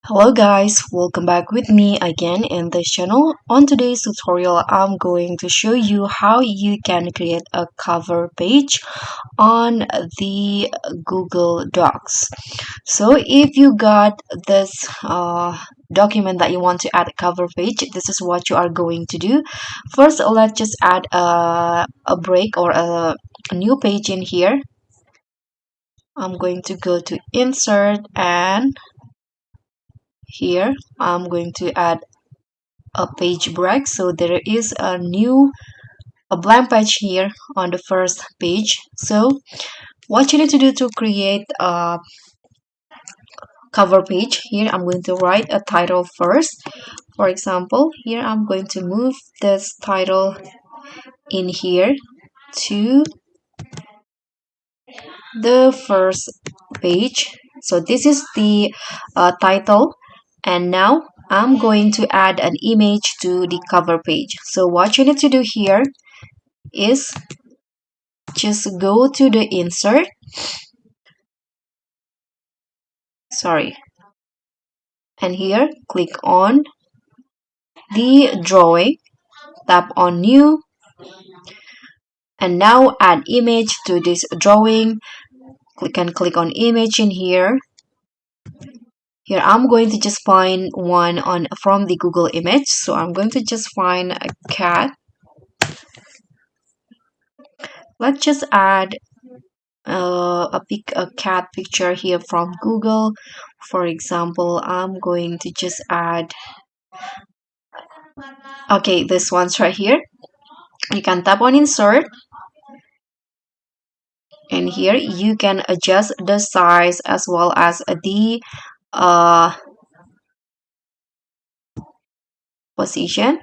Hello guys, welcome back with me again in this channel. On today's tutorial, I'm going to show you how you can create a cover page on the Google Docs. So if you got this document that you want to add a cover page, this is what you are going to do. First, let's just add a break or a new page in here. I'm going to go to insert, and here I'm going to add a page break. So there is a blank page here on the first page. So what you need to do to create a cover page, here I'm going to write a title first. For example, here I'm going to move this title in here to the first page. So this is the title, and now I'm going to add an image to the cover page. So what you need to do here is just go to the insert, sorry, and here click on the drawing, tap on new, and now add image to this drawing. Click on image in here. Here I'm going to just find one on from the Google image. So I'm going to just find a cat. Let's just add a cat picture here from Google. For example, I'm going to just add, okay, this one's right here. You can tap on insert, and here you can adjust the size as well as the position.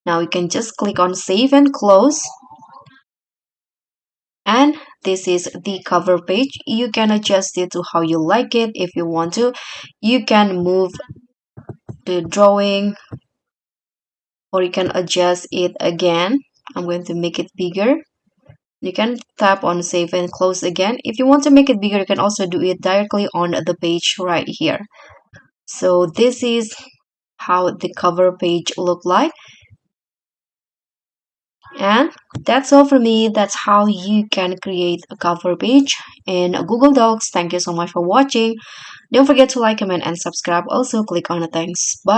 Now you can just click on save and close, and this is the cover page. You can adjust it to how you like it. If you want to, you can move the drawing, or you can adjust it again. I'm going to make it bigger. You can tap on save and close again. If you want to make it bigger, you can also do it directly on the page right here. So this is how the cover page look like. And that's all for me. That's how you can create a cover page in Google Docs. Thank you so much for watching. Don't forget to like, comment, and subscribe. Also, click on the thanks. Bye.